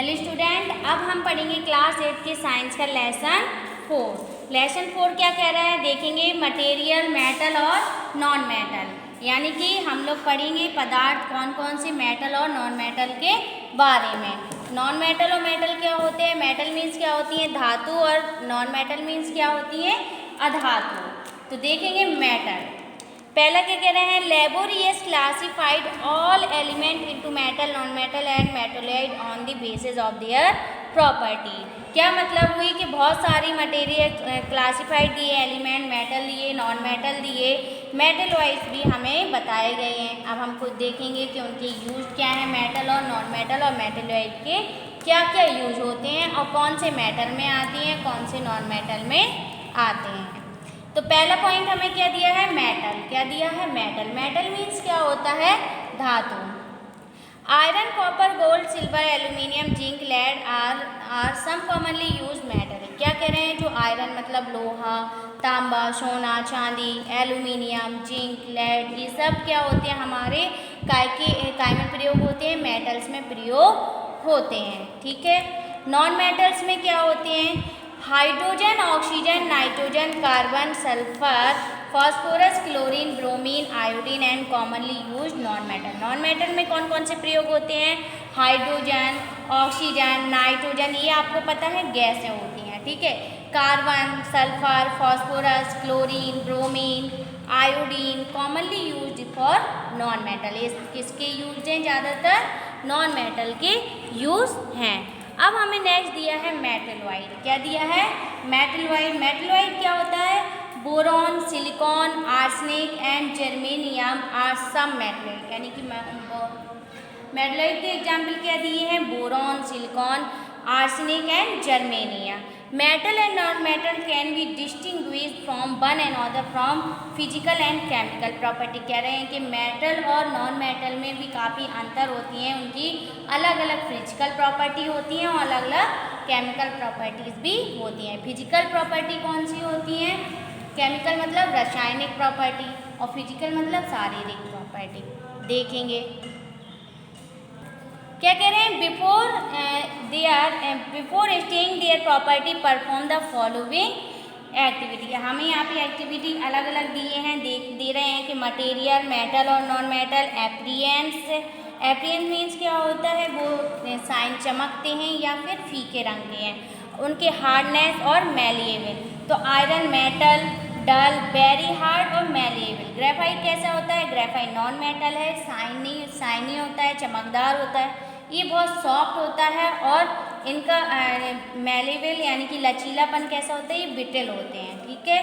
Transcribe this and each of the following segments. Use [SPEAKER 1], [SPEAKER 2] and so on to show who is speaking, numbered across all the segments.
[SPEAKER 1] Hello student, अब हम पढ़ेंगे क्लास 8 के साइंस का लेसन 4। लेसन 4 क्या कह रहा है देखेंगे, मटेरियल, मेटल और नॉन मेटल। यानी कि हम लोग पढ़ेंगे पदार्थ कौन कौन से मेटल और नॉन मेटल के बारे में। नॉन मेटल और मेटल क्या होते हैं, मेटल मीन्स क्या होती है धातु और नॉन मेटल मीन्स क्या होती है अधातु। तो देखेंगे मेटल, पहला क्या कह रहे हैं, laborious classified all element into metal, non metal and मेटोलाइट on the basis of their property. क्या मतलब हुई कि बहुत सारी मटेरियल क्लासिफाइड दिए, एलिमेंट मेटल दिए, नॉन मेटल दिए, मेटल वाइज भी हमें बताए गए हैं। अब हम कुछ देखेंगे कि उनके यूज क्या है, मेटल और नॉन मेटल और मेटलॉइड के क्या क्या यूज होते हैं और कौन से मेटल में आती हैं, कौन से नॉन मेटल में आते हैं। तो पहला पॉइंट हमें क्या दिया है, मेटल। क्या दिया है, मेटल। मेटल मीन्स क्या होता है धातु। Iron, copper, gold, silver, aluminium, zinc, lead are some commonly use metal. क्या कह रहे हैं, जो आयरन मतलब लोहा, तांबा, सोना, चांदी, एल्यूमिनियम, जिंक, लेड, ये सब क्या होते हैं हमारे काय में प्रयोग होते हैं, मेटल्स में प्रयोग होते हैं। ठीक है। नॉन मेटल्स में क्या होते हैं, hydrogen, oxygen, nitrogen, carbon, sulphur, phosphorus, chlorine, bromine, iodine and commonly use non metal. Non metal में कौन कौन से प्रयोग होते हैं, हाइड्रोजन, ऑक्सीजन, नाइट्रोजन, ये आपको पता है गैसें होती हैं। ठीक है। Carbon, sulphur, phosphorus, chlorine, bromine, iodine commonly use for non metal. ये किसके यूज हैं, ज़्यादातर नॉन मेटल के यूज हैं। अब हमें नेक्स्ट दिया है मेटलॉइड। क्या दिया है, मेटलॉइड। मेटलॉइड क्या होता है, boron, silicon, arsenic and germanium are some metalloid. यानी कि मेटलॉइड के एग्जाम्पल क्या दिए हैं, boron, silicon, arsenic and germanium. Metal and non metal can be distinguished from one and other from physical and chemical property. कह रहे हैं कि मेटल और नॉन मेटल में भी काफ़ी अंतर होती हैं, उनकी अलग अलग फिजिकल प्रॉपर्टी होती हैं और अलग अलग केमिकल प्रॉपर्टीज़ भी होती हैं। फिजिकल प्रॉपर्टी कौन सी होती हैं, केमिकल मतलब रासायनिक प्रॉपर्टी और फिजिकल मतलब शारीरिक प्रॉपर्टी। देखेंगे क्या कह रहे हैं, before staying their property perform the following activity. हमें यहाँ पे एक्टिविटी अलग अलग दिए हैं, दे रहे हैं कि मटेरियल, मेटल और non metal, appearance. Appearance means क्या होता है, वो साइन चमकते हैं या फिर फीके रंग के हैं, उनके हार्डनेस और मैलिएबल। तो आयरन मेटल, डल, वेरी हार्ड और मैलिएबल। ग्रेफाइट कैसा होता है, ग्रेफाइट नॉन मेटल है, साइनी होता है, चमकदार होता है, ये बहुत सॉफ्ट होता है और इनका मैलेबल यानी कि लचीलापन कैसा होता है, ये ब्रिटल होते हैं। ठीक है।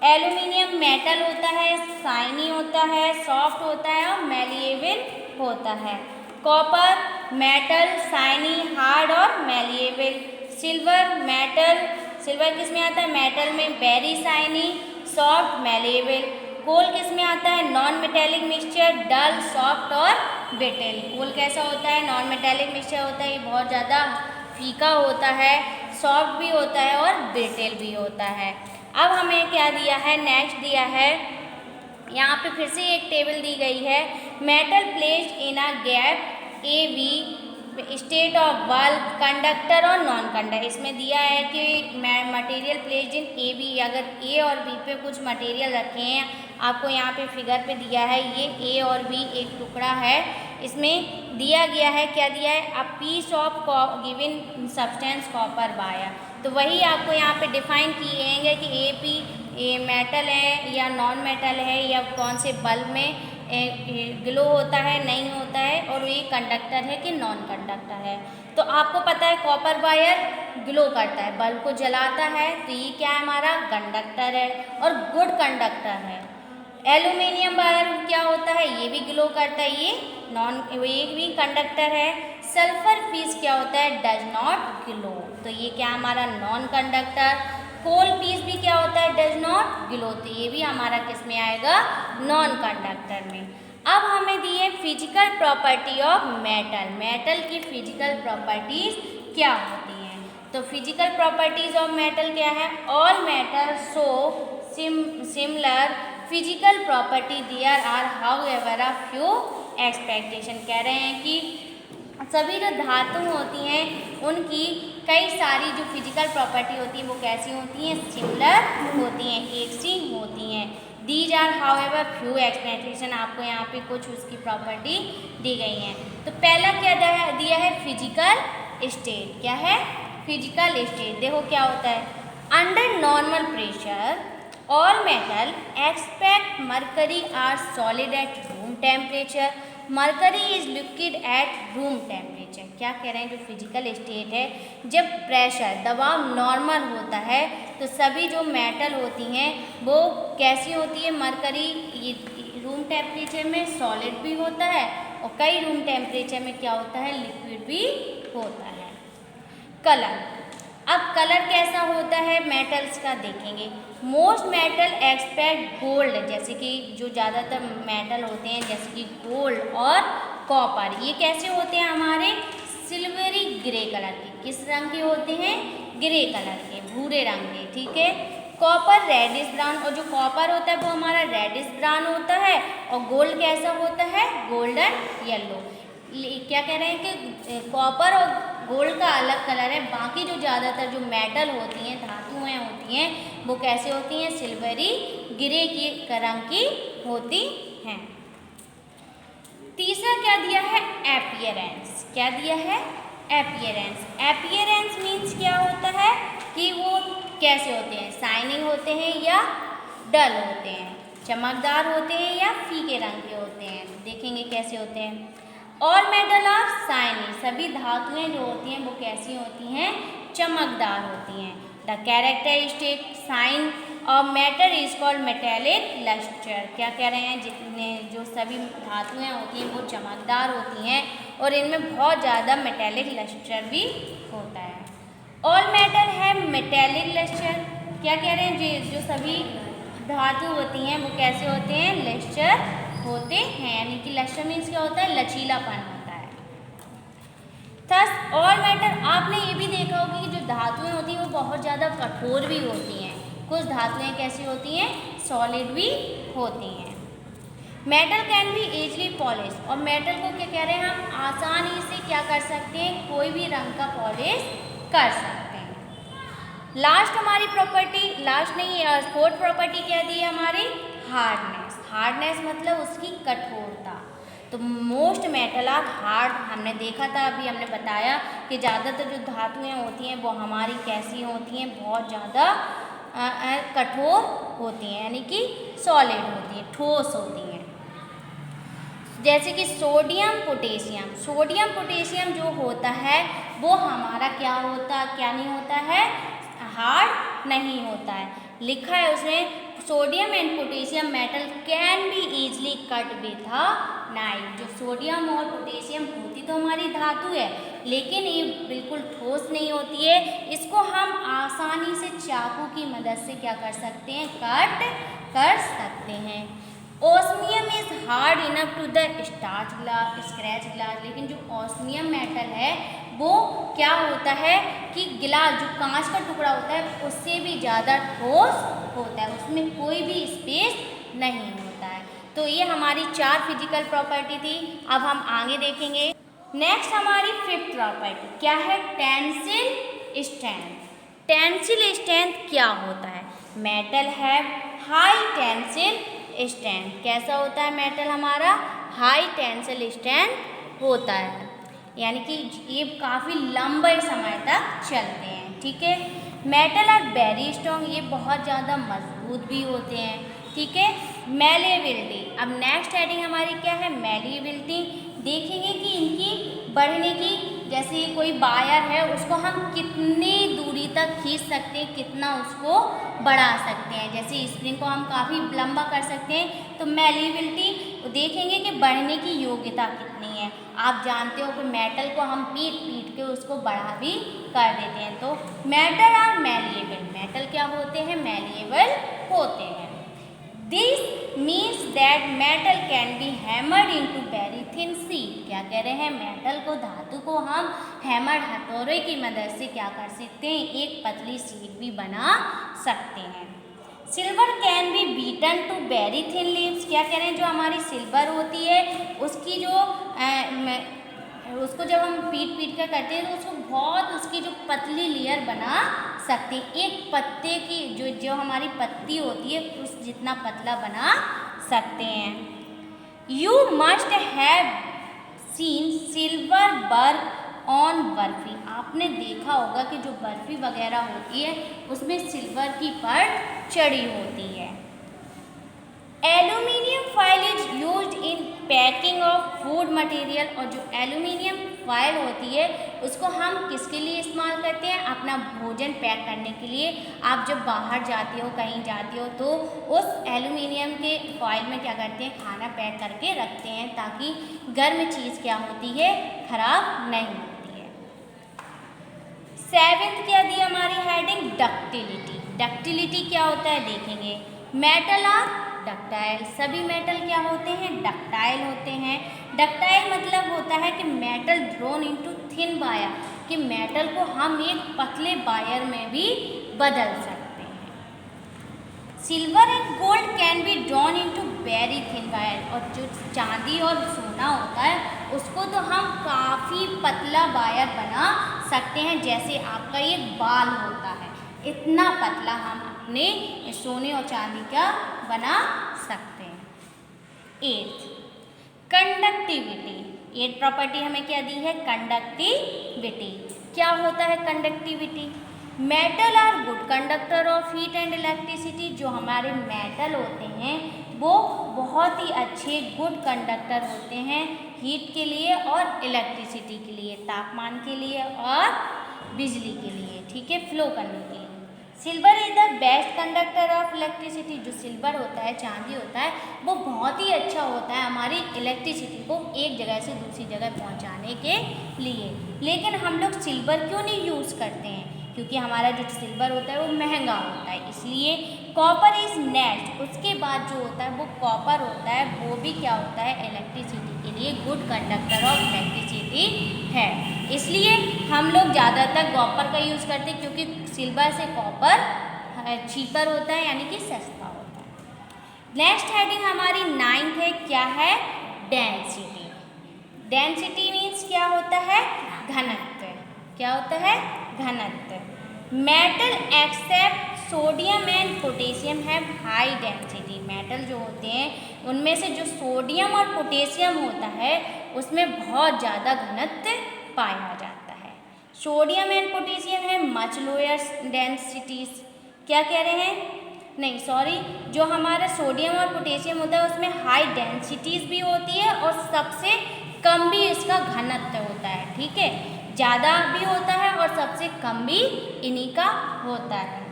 [SPEAKER 1] एल्यूमिनियम मेटल होता है, साइनी होता है, सॉफ्ट होता है और मैलिएबल होता है। कॉपर मेटल, साइनी, हार्ड और मैलिएबल। सिल्वर मेटल, सिल्वर किस में आता है, मेटल में, वेरी साइनी, सॉफ्ट, मैलिएबल। कोल किस में आता है, नॉन मेटेलिक मिक्सचर, डल, सॉफ्ट और ब्रिटल। कोल कैसा होता है, नॉन मेटेलिक मिक्सचर होता है, ये बहुत ज़्यादा फीका होता है, सॉफ्ट भी होता है और ब्रिटल भी होता है। अब हमें क्या दिया है, नेक्स्ट दिया है, यहाँ पे फिर से एक टेबल दी गई है, metal placed in a gap A B state of bulk, conductor और नॉन कंडक्टर। इसमें दिया है कि material placed in A B, अगर ए और बी पे कुछ मटेरियल रखे हैं, आपको यहाँ पे फिगर पे दिया है, ये ए और बी एक टुकड़ा है, इसमें दिया गया है, क्या दिया है, a piece of given substance copper wire. तो वही आपको यहाँ पे डिफाइन किए कि ए पी ये मेटल है या नॉन मेटल है या कौन से बल्ब में ग्लो होता है, नहीं होता है, और ये कंडक्टर है कि नॉन कंडक्टर है। तो आपको पता है कॉपर वायर ग्लो करता है, बल्ब को जलाता है, तो ये क्या है, हमारा कंडक्टर है और गुड कंडक्टर है। एल्यूमिनियम वायर क्या होता है, ये भी ग्लो करता है, ये भी कंडक्टर है। सल्फर पीस क्या होता है, डज नॉट ग्लो, तो ये क्या हमारा नॉन कंडक्टर। कोल पीस भी क्या होता है, डज नॉट ग्लो, तो ये भी हमारा किस में आएगा, नॉन कंडक्टर में। अब हमें दिए physical property of metal. Metal की फिजिकल प्रॉपर्टीज क्या होती हैं, तो फिजिकल प्रॉपर्टीज ऑफ मेटल क्या है, all metal show similar physical property, there are however a few expectation. कह रहे हैं कि सभी जो धातु होती हैं उनकी कई सारी जो फिजिकल प्रॉपर्टी होती है वो कैसी होती हैं, सिमिलर होती हैं, एक सी होती हैं। These are however few explanation, आपको यहाँ पे कुछ उसकी प्रॉपर्टी दी गई हैं। तो पहला क्या दिया है, फिजिकल स्टेट। क्या है, फिजिकल स्टेट। देखो क्या होता है, under normal pressure all metal except mercury are solid at room temperature, mercury is liquid at room temperature. क्या कह रहे हैं, जो फिजिकल स्टेट है, जब प्रेशर दबाव नॉर्मल होता है तो सभी जो मेटल होती हैं वो कैसी होती है, मरकरी रूम टेम्परेचर में सॉलिड भी होता है और कई रूम टेम्परेचर में क्या होता है, लिक्विड भी होता है। कलर, अब कलर कैसा होता है मेटल्स का देखेंगे। मोस्ट मेटल एक्सपेक्ट गोल्ड, जैसे कि जो ज़्यादातर मेटल होते हैं जैसे कि गोल्ड और कॉपर, ये कैसे होते हैं हमारे, सिल्वरी ग्रे कलर के। किस रंग के होते हैं, ग्रे कलर के, भूरे रंग के, ठीक है। कॉपर रेडिश ब्राउन, और जो कॉपर होता है वो हमारा रेडिश ब्राउन होता है और गोल्ड कैसा होता है, गोल्डन येलो। क्या कह रहे हैं कि कॉपर और गोल्ड का अलग कलर है, बाकी जो ज़्यादातर जो मेटल होती हैं, धातुएं होती हैं, वो कैसे होती हैं, सिल्वरी ग्रे की रंग की होती हैं। तीसरा क्या दिया है, एपियरेंस। क्या दिया है, एपियरेंस। एपियरेंस मीन्स क्या होता है कि वो कैसे होते हैं, शाइनिंग होते हैं या डल होते हैं, चमकदार होते हैं या फीके रंग के होते हैं। देखेंगे कैसे होते हैं। ऑल मेटल आर शाइनी, सभी धातुएं जो होती हैं वो कैसी होती हैं, चमकदार होती हैं। The characteristic sign of matter is called metallic lustre. क्या कह रहे हैं, जितने जो सभी धातुएं होती हैं वो चमकदार होती हैं और इनमें बहुत ज़्यादा मेटेलिक लस्टर भी होता है। ऑल मेटल है मेटेलिक लस्टर। क्या कह रहे हैं, जो सभी धातु होती हैं वो कैसे होते हैं, लस्टर होते हैं, यानी कि लस्टर मीन्स क्या होता है, लचीलापन होता है। थस ऑल मेटल, आपने ये भी देखा होगा कि जो धातुएं होती हैं वो बहुत ज़्यादा कठोर भी होती हैं, कुछ धातुएं कैसी होती हैं, सॉलिड भी होती हैं। Metal can B easily polish, और मेटल को क्या कह रहे हैं, हम आसानी से क्या कर सकते हैं, कोई भी रंग का पॉलिश कर सकते हैं। लास्ट हमारी प्रॉपर्टी, लास्ट नहीं, फोर्थ प्रॉपर्टी क्या दी है हमारी, हार्डनेस। हार्डनेस मतलब उसकी कठोरता। तो मोस्ट मेटल आर हार्ड, हमने देखा था, अभी हमने बताया कि ज़्यादातर जो धातुएं होती हैं वो हमारी कैसी होती हैं, बहुत ज़्यादा कठोर होती हैं, यानी कि सॉलिड होती हैं, ठोस होती हैं। जैसे कि सोडियम पोटेशियम, सोडियम पोटेशियम जो होता है वो हमारा क्या होता, क्या नहीं होता है, हार्ड नहीं होता है। लिखा है उसमें, sodium and potassium metal can B easily cut with a knife. जो सोडियम और पोटेशियम होती तो हमारी धातु है, लेकिन ये बिल्कुल ठोस नहीं होती है, इसको हम आसानी से चाकू की मदद से क्या कर सकते हैं, कट कर सकते हैं। Osmium is hard enough to the starch glass, scratch glass, लेकिन जो ओस्मियम मेटल है वो क्या होता है कि गिलास, जो कांच का टुकड़ा होता है उससे भी ज़्यादा ठोस होता है, उसमें कोई भी स्पेस नहीं होता है। तो ये हमारी 4 फिजिकल प्रॉपर्टी थी। अब हम आगे देखेंगे। नेक्स्ट हमारी 5th प्रॉपर्टी क्या है, टेंसिल स्ट्रेंथ। टेंसिल स्ट्रेंथ क्या होता है, metal have high tensile strength. कैसा होता है मेटल हमारा, हाई टेंसिल स्ट्रेंथ होता है, यानी कि ये काफ़ी लंबे समय तक चलते हैं, ठीक है। मेटल आर वेरी स्ट्रॉन्ग, ये बहुत ज़्यादा मजबूत भी होते हैं, ठीक है। मेलेबिलिटी, अब नेक्स्ट हेडिंग हमारी क्या है, मेलेबिलिटी। देखेंगे कि इनकी बढ़ने की, जैसे कोई वायर है उसको हम कितनी दूरी तक खींच सकते हैं, कितना उसको बढ़ा सकते हैं, जैसे स्प्रिंग को हम काफ़ी लंबा कर सकते हैं, तो मेलेबिलिटी देखेंगे कि बढ़ने की योग्यता कितनी है। आप जानते हो कि मेटल को हम पीट के उसको बढ़ा भी कर देते हैं। तो मेटल आर मेलिएबल, मेटल क्या होते हैं, मेलिएबल होते हैं। This means that metal can B hammered into very thin sheet. क्या कह रहे हैं, मेटल को, धातु को हम हैमर्ड, हथौड़े की मदद से क्या कर सकते हैं, एक पतली शीट भी बना सकते हैं। Silver can be beaten to very thin leaves. क्या कह रहे हैं, जो हमारी सिल्वर होती है उसकी जो उसको जब हम पीट कर करते हैं तो उसको बहुत उसकी जो पतली लेयर बना सकते हैं। एक पत्ते की जो हमारी पत्ती होती है उस जितना पतला बना सकते हैं। You must have seen silver बर्फ ऑन बर्फी। आपने देखा होगा कि जो बर्फी वगैरह होती है उसमें सिल्वर की परत चढ़ी होती है। Aluminium foil is used in packing of food material. और जो एल्यूमिनियम फॉइल होती है उसको हम किसके लिए इस्तेमाल करते हैं? अपना भोजन पैक करने के लिए। आप जब बाहर जाते हो, कहीं जाते हो तो उस एल्यूमिनियम के फॉइल में क्या करते हैं? खाना पैक करके रखते हैं ताकि गर्म चीज़ क्या होती है? खराब नहीं होती है। 7th क्या दी हमारी हेडिंग? डक्टिलिटी। डक्टिलिटी क्या होता है देखेंगे। Metal are ductile. सभी मेटल क्या होते हैं? डक्टाइल होते हैं। डक्टाइल मतलब होता है कि metal drone into thin wire, कि मेटल को हम एक पतले वायर में भी बदल सकते हैं। Silver and gold can be drawn into very thin wire. और जो चांदी और सोना होता है उसको तो हम काफ़ी पतला वायर बना सकते हैं। जैसे आपका ये बाल होता है, इतना पतला हम अपने सोने और चांदी का बना सकते हैं। 8th conductivity. 8th प्रॉपर्टी हमें क्या दी है? कंडक्टिविटी। क्या होता है conductivity? Metal are good conductor of heat and electricity. जो हमारे मेटल होते हैं वो बहुत ही अच्छे गुड कंडक्टर होते हैं हीट के लिए और इलेक्ट्रिसिटी के लिए, तापमान के लिए और बिजली के लिए, ठीक है, फ्लो करने के लिए। Silver is the best conductor of electricity. जो सिल्वर होता है, चांदी होता है, वो बहुत ही अच्छा होता है हमारी इलेक्ट्रिसिटी को एक जगह से दूसरी जगह पहुंचाने के लिए। लेकिन हम लोग सिल्वर क्यों नहीं यूज़ करते हैं? क्योंकि हमारा जो सिल्वर होता है वो महंगा होता है, इसलिए। Copper is next. उसके बाद जो होता है वो कॉपर होता है, वो भी क्या होता है? इलेक्ट्रिसिटी के लिए गुड कंडक्टर ऑफ इलेक्ट्रिसिटी है, इसलिए हम लोग ज़्यादातर कॉपर का यूज़ करते हैं क्योंकि सिल्वर से कॉपर चीपर होता है, यानी कि सस्ता होता है। नेक्स्ट हेडिंग हमारी 9th है। क्या है? डेंसिटी। डेंसिटी मीन्स क्या होता है? घनत्व। क्या होता है? घनत्व। Metal except sodium and potassium have high density. Metal जो होते हैं उनमें से जो सोडियम और पोटेशियम होता है उसमें बहुत ज़्यादा घनत्व पाया जाता है। सोडियम एंड पोटेशियम है मच लोअर डेंसिटीज। क्या कह रहे हैं? नहीं सॉरी, जो हमारा सोडियम और पोटेशियम होता है उसमें हाई डेंसिटीज भी होती है और सबसे कम भी इसका घनत्व होता है, ठीक है। ज़्यादा भी होता है और सबसे कम भी इन्हीं का होता है,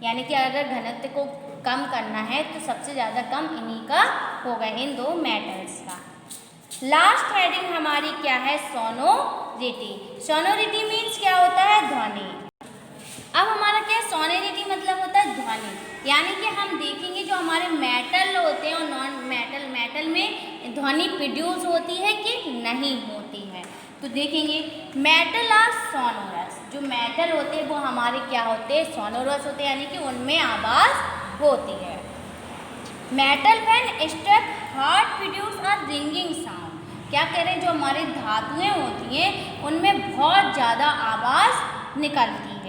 [SPEAKER 1] यानी कि अगर घनत्व को कम करना है तो सबसे ज़्यादा कम इन्हीं का होगा, इन दो मेटल्स का। लास्ट हेडिंग हमारी क्या है? सोनोरिटी। सोनोरिटी मीन्स क्या होता है? ध्वनि। अब हमारा क्या है? सोनोरिटी मतलब होता है ध्वनि, यानी कि हम देखेंगे जो हमारे मेटल होते हैं और नॉन मेटल, मेटल में ध्वनि प्रोड्यूस होती है कि नहीं होती है। तो देखेंगे मेटल आर सोनोरस। जो मेटल होते हैं वो हमारे क्या होते हैं? सोनोरस होते हैं, यानी कि उनमें आवाज़ होती है। Metal when struck hard produce a ringing sound. क्या कह रहे हैं? जो हमारी धातुएं होती हैं उनमें बहुत ज़्यादा आवाज़ निकलती है।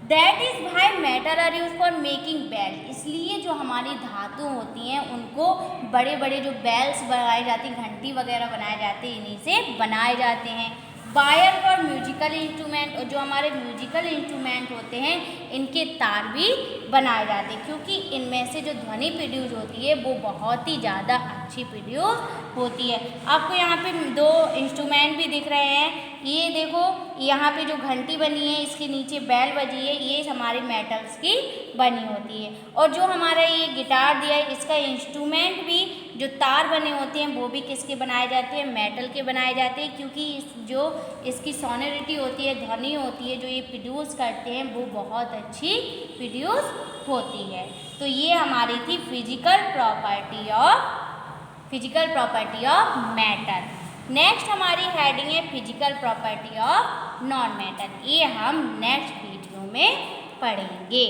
[SPEAKER 1] That is why metal are use for making bell. इसलिए जो हमारी धातु होती हैं उनको बड़े बड़े जो बेल्स बनाए जाती हैं, घंटी वगैरह बनाए जाते हैं, इन्हीं से बनाए जाते हैं। Wire for musical instrument. और जो हमारे म्यूजिकल इंस्ट्रूमेंट होते हैं इनके तार भी बनाए जाते हैं, क्योंकि इनमें से जो ध्वनि प्रोड्यूस होती है वो बहुत ही ज़्यादा अच्छी प्रोड्यूस होती है। आपको यहाँ पे दो इंस्ट्रूमेंट भी दिख रहे हैं, ये देखो यहाँ पे जो घंटी बनी है इसके नीचे बेल बजी है, ये हमारे मेटल्स की बनी होती है। और जो हमारा ये गिटार दिया है इसका इंस्ट्रूमेंट भी जो तार बने होते हैं वो भी किसके बनाए जाते हैं? मेटल के बनाए जाते हैं, क्योंकि जो इसकी सोनोरिटी होती है, ध्वनि होती है जो ये प्रोड्यूस करते हैं वो बहुत अच्छी प्रोड्यूस होती है। तो ये हमारी थी physical property of metal. Next हमारी हेडिंग है physical property of non metal. ये हम नेक्स्ट वीडियो में पढ़ेंगे।